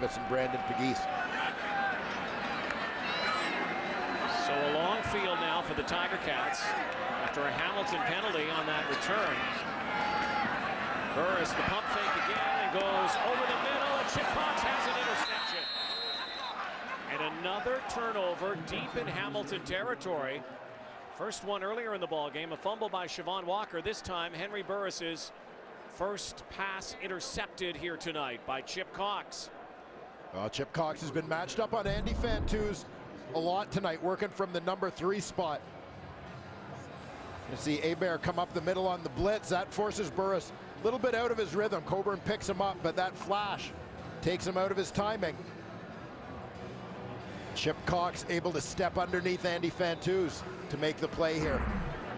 Davis and Brandon Pegues. So a long field now for the Tiger Cats after a Hamilton penalty on that return. Burris, the pump fake again, and goes over the middle, and Chip Cox has an interception. And another turnover deep in Hamilton territory. First one earlier in the ball game, a fumble by Siobhan Walker. This time, Henry Burris's first pass intercepted here tonight by Chip Cox. Chip Cox has been matched up on Andy Fantuz a lot tonight, working from the number 3 spot. You see Hebert come up the middle on the blitz. That forces Burris a little bit out of his rhythm. Coburn picks him up, but that flash takes him out of his timing. Chip Cox able to step underneath Andy Fantuz to make the play here,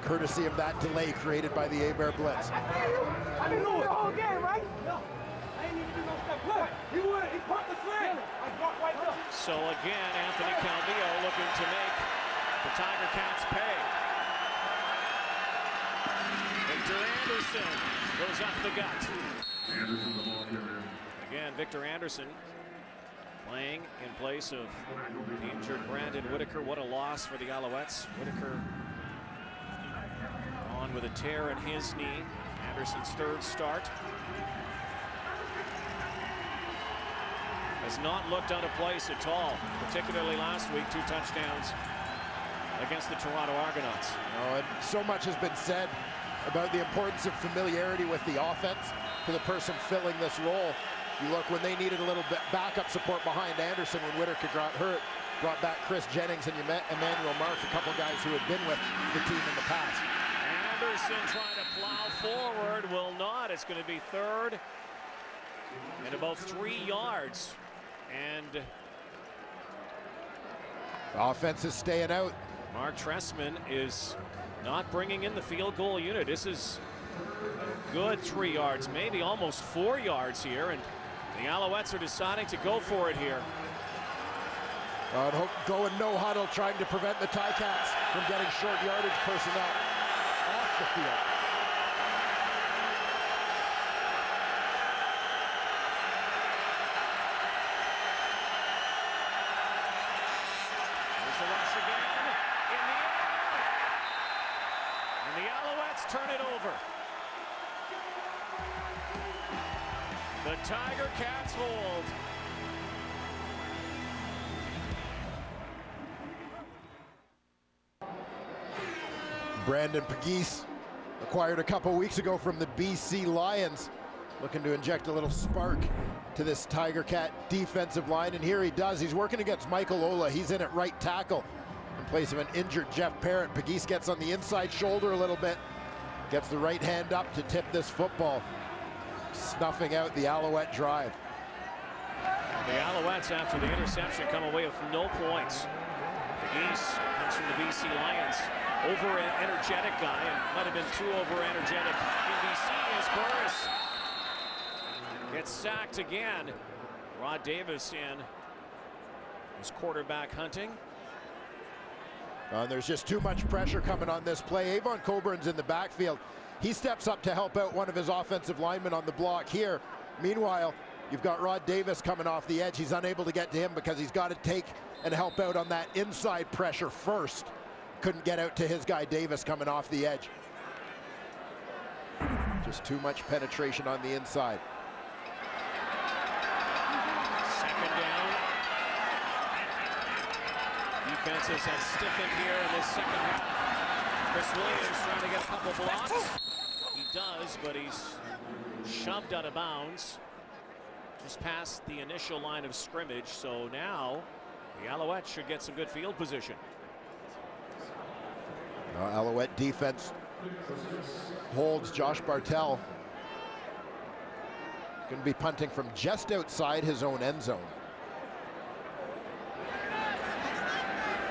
courtesy of that delay created by the Hebert blitz. I didn't know the whole game, right? No. I didn't even do no step. Look, he pumped the sling. So again, Anthony Calvillo looking to make the Tiger Cats pay. Victor Anderson goes up the gut. Again, Victor Anderson playing in place of the injured Brandon Whitaker. What a loss for the Alouettes. Whitaker on with a tear in his knee. Anderson's third start. Has not looked out of place at all, particularly last week, 2 touchdowns against the Toronto Argonauts. And so much has been said about the importance of familiarity with the offense to the person filling this role. You look, when they needed a little bit backup support behind Anderson when Whitaker got hurt, brought back Chris Jennings and you met Emmanuel Mark, a couple guys who had been with the team in the past. Anderson trying to plow forward, will not. It's going to be third and about 3 yards. And the offense is staying out. Mark Tressman is not bringing in the field goal unit. This is a good 3 yards, maybe almost 4 yards here, and the Alouettes are deciding to go for it here. Going no huddle, trying to prevent the Ticats from getting short yardage personnel off the field. There's the rush again in the air, and the Alouettes turn it over. The Tiger Cats hold. Brandon Pegues, acquired a couple weeks ago from the BC Lions, looking to inject a little spark to this Tiger Cat defensive line, and here he does. He's working against Michael Ola. He's in at right tackle in place of an injured Jeff Parrott. Pegues gets on the inside shoulder a little bit, gets the right hand up to tip this football, snuffing out the Alouette drive. The Alouettes, after the interception, come away with no points. Pegues comes from the BC Lions. Over-energetic guy, and might have been too over-energetic in BC as Burris gets sacked again. Rod Davis in his quarterback hunting. There's just too much pressure coming on this play. Avon Coburn's in the backfield. He steps up to help out one of his offensive linemen on the block here. Meanwhile, you've got Rod Davis coming off the edge. He's unable to get to him because he's got to take and help out on that inside pressure first. Couldn't get out to his guy Davis coming off the edge. Just too much penetration on the inside. Second down. Defenses have stiffened here in this second half. Chris Williams trying to get a couple blocks. He does, but he's shoved out of bounds just past the initial line of scrimmage. So now the Alouettes should get some good field position. Alouette defense holds Josh Bartel. Going to be punting from just outside his own end zone.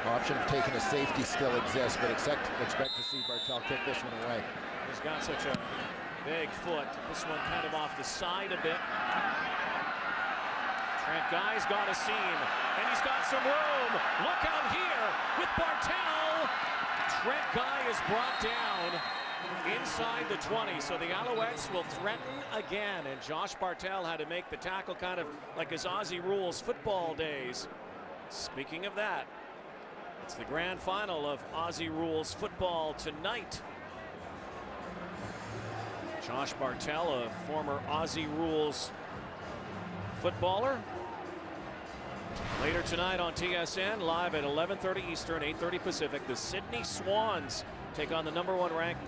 Option of taking a safety still exists, but expect to see Bartel kick this one away. He's got such a big foot. This one kind of off the side a bit. Trent Guy's got a seam, and he's got some room. Look out here with Bartel. Trent Guy is brought down inside the 20, so the Alouettes will threaten again, and Josh Bartel had to make the tackle kind of like his Aussie Rules football days. Speaking of that, it's the grand final of Aussie Rules football tonight. Josh Bartel, a former Aussie Rules footballer. Later tonight on TSN, live at 11:30 Eastern, 8:30 Pacific, the Sydney Swans take on the #1 ranked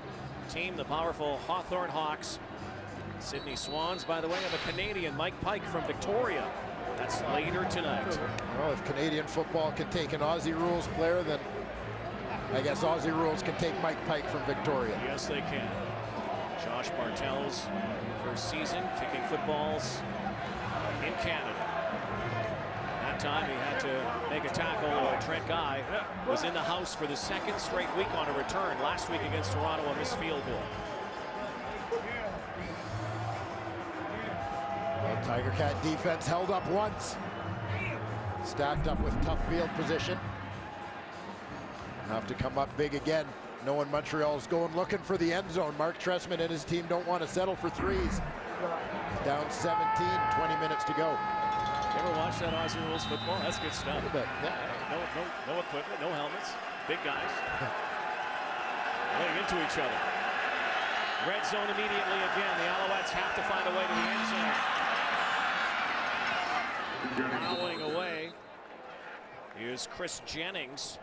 team, the powerful Hawthorn Hawks. Sydney Swans, by the way, have a Canadian, Mike Pike from Victoria. That's later tonight. Well, if Canadian football can take an Aussie Rules player, then I guess Aussie Rules can take Mike Pike from Victoria. Yes, they can. Josh Bartel's first season kicking footballs in Canada. That time he had to make a tackle. Trent Guy was in the house for the second straight week on a return. Last week against Toronto, a missed field goal. Well, Tiger Cat defense held up once. Stacked up with tough field position. Have to come up big again, knowing Montreal's going looking for the end zone. Mark Trestman and his team don't want to settle for threes. Down 17, 20 minutes to go. You ever watch that Aussie Rules football? That's good stuff. A bit, yeah. No equipment, no helmets. Big guys. Running into each other. Red zone immediately again. The Alouettes have to find a way to the end zone. Plowing away is Chris Jennings.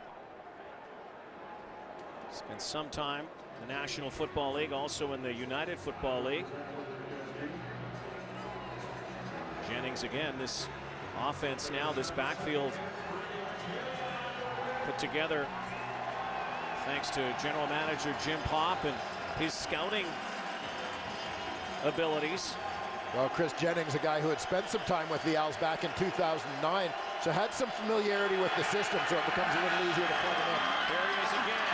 Spent some time in the National Football League, also in the United Football League. Jennings again, this offense now, this backfield put together thanks to General Manager Jim Popp and his scouting abilities. Well, Chris Jennings, a guy who had spent some time with the Owls back in 2009, so had some familiarity with the system, so it becomes a little easier to plug him in. There he is again.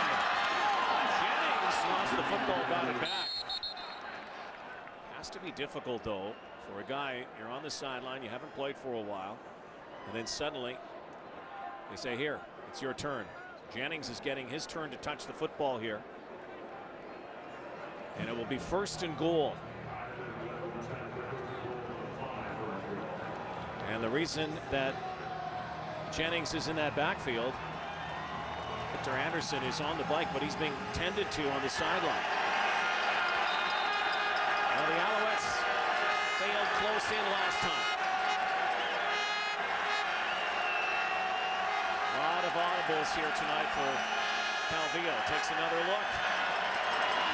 Jennings lost the football, got it back. Has to be difficult, though, for a guy, you're on the sideline, you haven't played for a while, and then suddenly they say, here, it's your turn. Jennings is getting his turn to touch the football here. And it will be 1st and goal. And the reason that Jennings is in that backfield, Victor Anderson is on the bike, but he's being tended to on the sideline. Well, the Alouettes failed close in last time. A lot of audibles here tonight for Calvillo. Takes another look.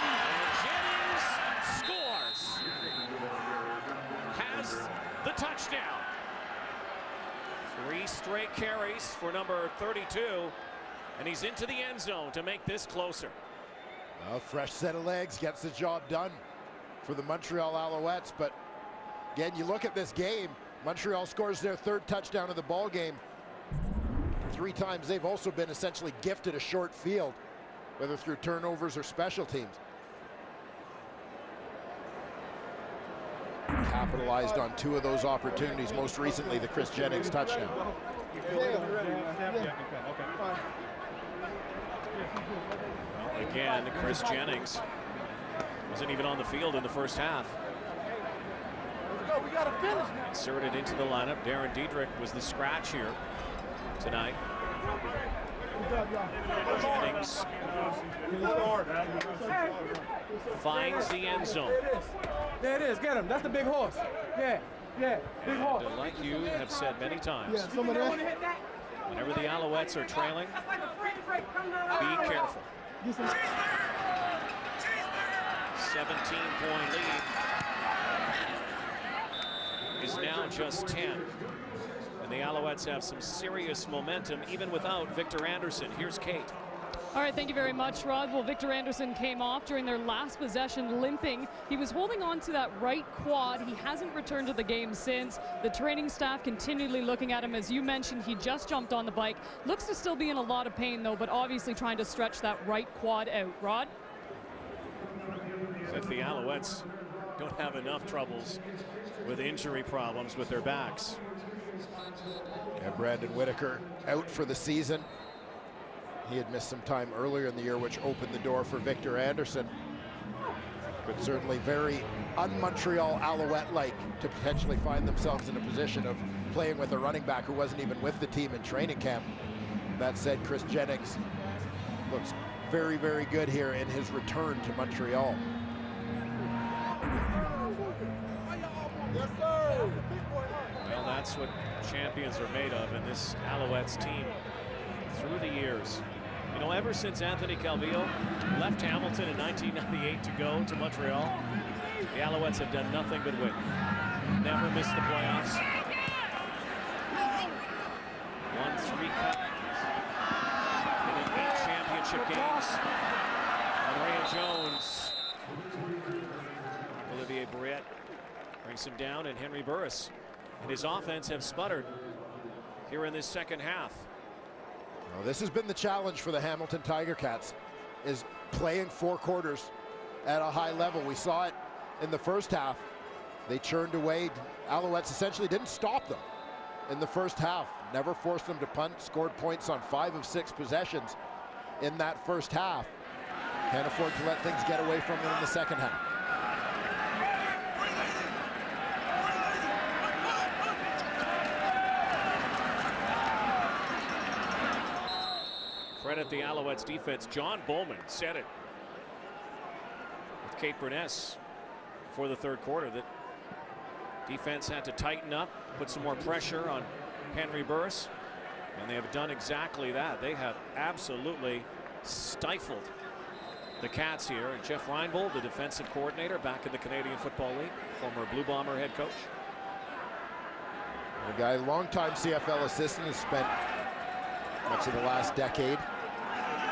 And Jennings scores. Has the touchdown. 3 straight carries for number 32. And he's into the end zone to make this closer. A fresh set of legs gets the job done for the Montreal Alouettes, but again, you look at this game, Montreal scores their 3rd touchdown of the ball game. 3 times they've also been essentially gifted a short field, whether through turnovers or special teams. Capitalized on 2 of those opportunities, most recently the Chris Jennings touchdown. Well, again, Chris Jennings wasn't even on the field in the first half. We gotta finish now. Inserted into the lineup. Darren Diedrich was the scratch here tonight. Jennings finds the end zone. There it is. Get him. That's the big horse. Yeah, big horse. And like you have said many times, Some of that. whenever the Alouettes are trailing, be careful. 17-point lead is now just 10. And the Alouettes have some serious momentum even without Victor Anderson. Here's Kate. All right, thank you very much, Rod. Well, Victor Anderson came off during their last possession limping. He was holding on to that right quad. He hasn't returned to the game since. The training staff continually looking at him. As you mentioned, he just jumped on the bike. Looks to still be in a lot of pain, though, but obviously trying to stretch that right quad out. Rod? If the Alouettes don't have enough troubles with injury problems with their backs. And Brandon Whitaker out for the season. He had missed some time earlier in the year, which opened the door for Victor Anderson. but certainly very un-Montreal Alouette-like to potentially find themselves in a position of playing with a running back who wasn't even with the team in training camp. That said, Chris Jennings looks very, very good here in his return to Montreal. Yes, sir. Well, that's what champions are made of in this Alouettes team through the years. You know, ever since Anthony Calvillo left Hamilton in 1998 to go to Montreal, the Alouettes have done nothing but win. Never missed the playoffs. Won 3 cups in 8 championship games. Maria Jones, Olivier Brouillette brings him down, and Henry Burris and his offense have sputtered here in this second half. Well, this has been the challenge for the Hamilton Tiger Cats, is playing 4 quarters at a high level. We saw it in the first half. They churned away. Alouettes essentially didn't stop them in the first half. Never forced them to punt, scored points on 5 of 6 possessions in that first half. Can't afford to let things get away from them in the second half. Credit the Alouettes defense. John Bowman said it with Kate Burness for the third quarter that defense had to tighten up, put some more pressure on Henry Burris, and they have done exactly that. They have absolutely stifled the Cats here. And Jeff Reinbold, the defensive coordinator, back in the Canadian Football League, former Blue Bomber head coach. A guy, longtime CFL assistant, has spent much of the last decade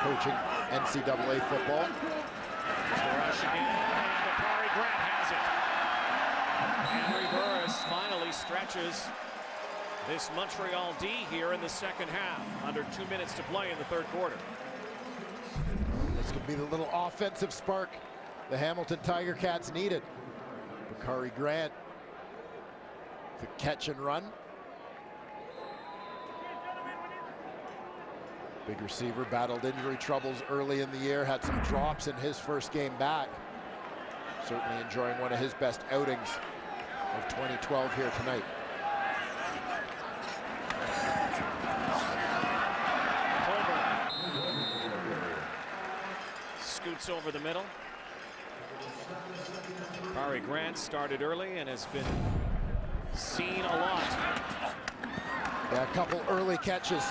coaching NCAA football. Rush again, and Bakari Grant has it. Henry Burris finally stretches this Montreal D here in the second half. Under 2 minutes to play in the third quarter. This could be the little offensive spark the Hamilton Tiger Cats needed. Bakari Grant to catch and run. Big receiver, battled injury troubles early in the year, had some drops in his first game back. Certainly enjoying one of his best outings of 2012 here tonight. Scoots over the middle. Bakari Grant started early and has been seen a lot. Yeah, a couple early catches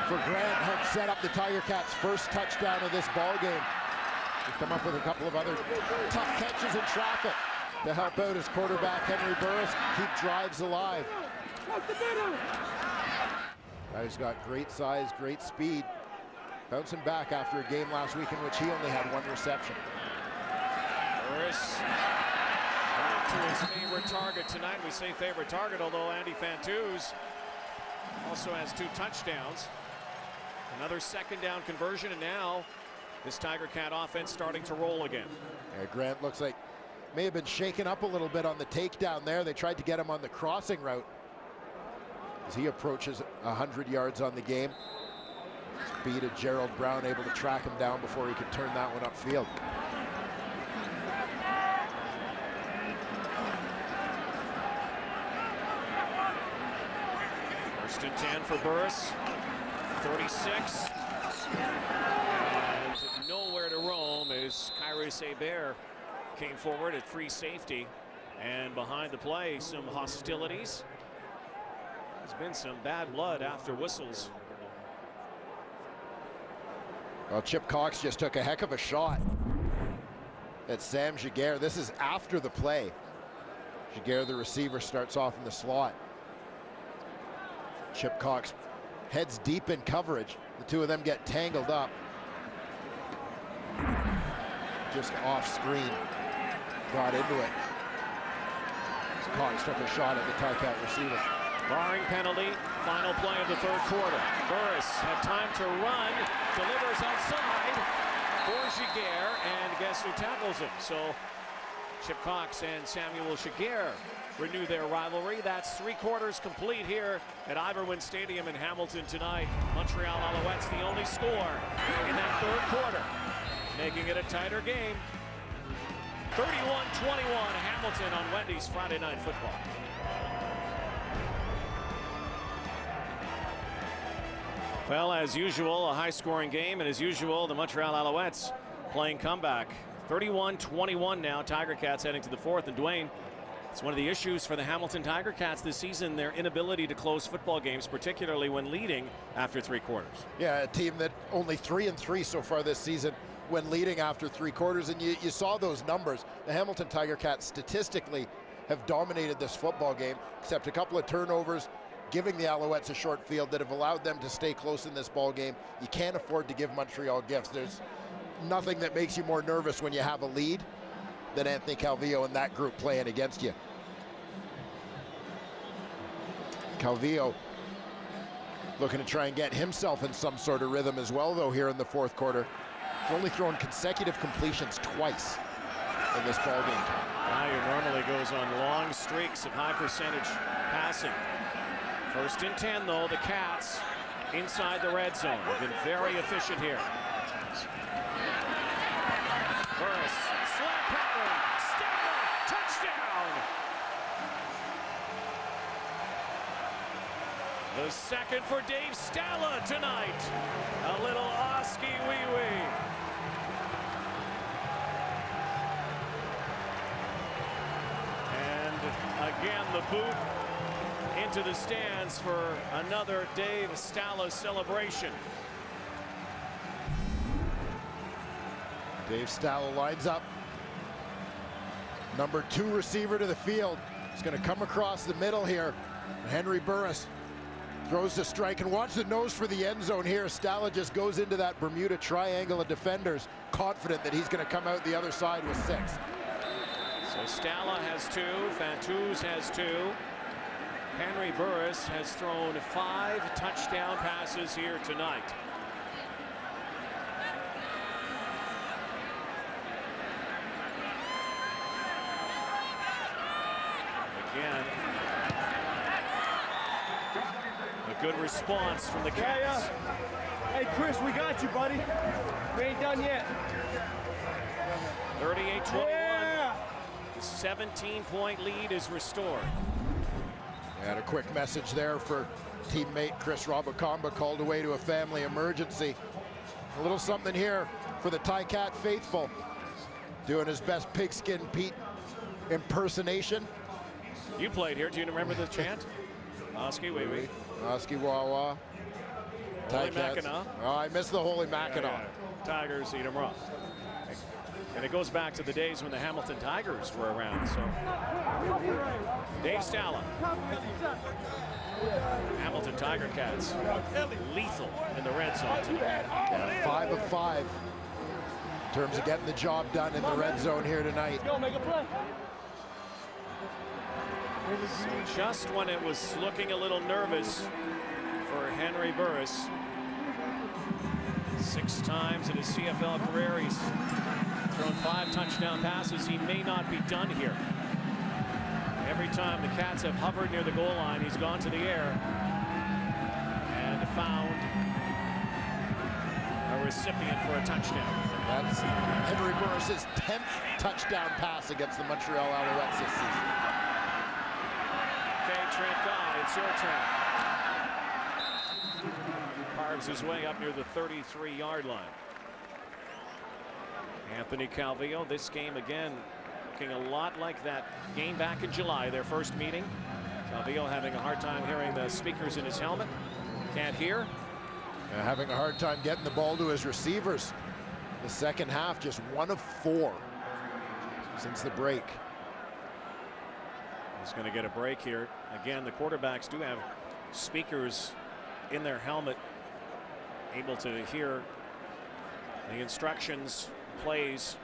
for Grant helped set up the Tiger Cats' first touchdown of this ball game. He's come up with a couple of other tough catches in traffic to help out his quarterback Henry Burris keep drives alive. Guy's got great size, great speed. Bouncing back after a game last week in which he only had 1 reception. Burris back to his favorite target tonight. We say favorite target, although Andy Fantuz also has 2 touchdowns. Another second down conversion, and now this Tiger Cat offense starting to roll again. Yeah, Grant looks like may have been shaken up a little bit on the takedown there. They tried to get him on the crossing route as he approaches 100 yards on the game. Speed of Gerald Brown able to track him down before he could turn that one upfield. First and 10 for Burris. 36. And nowhere to roam as Kyrus Hebert came forward at free safety. And behind the play, some hostilities. There's been some bad blood after whistles. Well, Chip Cox just took a heck of a shot at Sam Giguère. This is after the play. Giguère, the receiver, starts off in the slot. Chip Cox heads deep in coverage. The two of them get tangled up. Just off screen. Got into it. Cox took a shot at the Tiger receiver. Barring penalty, final play of the third quarter. Burris had time to run, delivers outside for Giguère, and guess who tackles him? So Chip Cox and Samuel Giguère renew their rivalry. That's 3 quarters complete here at Iverwin Stadium in Hamilton tonight. Montreal Alouettes the only score in that third quarter, making it a tighter game. Hamilton on Wendy's Friday Night Football. Well, as usual, a high-scoring game, and as usual, the Montreal Alouettes playing comeback. 31-21 now. Tiger Cats heading to the fourth, and Dwayne, it's one of the issues for the Hamilton Tiger Cats this season, their inability to close football games, particularly when leading after three quarters. Yeah, a team that only 3-3 so far this season when leading after three quarters, and you saw those numbers. The Hamilton Tiger Cats statistically have dominated this football game, except a couple of turnovers, giving the Alouettes a short field that have allowed them to stay close in this ball game. You can't afford to give Montreal gifts. There's nothing that makes you more nervous when you have a lead than Anthony Calvillo and that group playing against you. Calvillo looking to try and get himself in some sort of rhythm as well, though, here in the fourth quarter. He's only thrown consecutive completions twice in this ball game. Dwyer normally goes on long streaks of high percentage passing. First and 10, though, the Cats inside the red zone. They've been very efficient here. Burris, slant pattern, Stella, touchdown! The second for Dave Stella tonight. A little Oski wee wee. And again, the boot into the stands for another Dave Stella celebration. Dave Stella lines up. Number 2 receiver to the field. He's going to come across the middle here. Henry Burris throws the strike, and watch the nose for the end zone here. Stella just goes into that Bermuda triangle of defenders, confident that he's going to come out the other side with 6. So Stella has 2, Fantuz has 2. Henry Burris has thrown 5 touchdown passes here tonight. Again, a good response from the Cats. Hey, Chris, we got you, buddy. We ain't done yet. 38-21. Yeah. The 17-point lead is restored. And a quick message there for teammate Chris Robocamba, called away to a family emergency. A little something here for the Ticat faithful. Doing his best Pigskin Pete impersonation. You played here. Do you remember the chant? Oski wee wee. Oski wah wah. Holy Ticats. Mackinac. Oh, I missed the Holy Mackinac. Tigers eat 'em raw. And it goes back to the days when the Hamilton Tigers were around. So Dave Stella. Hamilton Tiger Cats lethal in the red zone tonight. Yeah, 5 of 5 in terms of getting the job done in the red zone here tonight. Go make a play. So just when it was looking a little nervous for Henry Burris, 6 times in his CFL career, he's thrown 5 touchdown passes. He may not be done here. Every time the Cats have hovered near the goal line, he's gone to the air and found a recipient for a touchdown. That's Henry Burris's 10th touchdown pass against the Montreal Alouettes this season. Okay, Trent Guy, it's your turn. Carves his way up near the 33-yard line. Anthony Calvillo, this game again looking a lot like that game back in July, their first meeting. Calvillo having a hard time hearing the speakers in his helmet. Can't hear. Having a hard time getting the ball to his receivers. The second half, just 1 of 4 since the break. He's going to get a break here. Again, the quarterbacks do have speakers in their helmet, able to hear the instructions, plays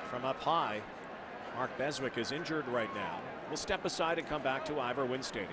from up high. Mark Beswick is injured right now. We'll step aside and come back to Ivor Wynn Stadium.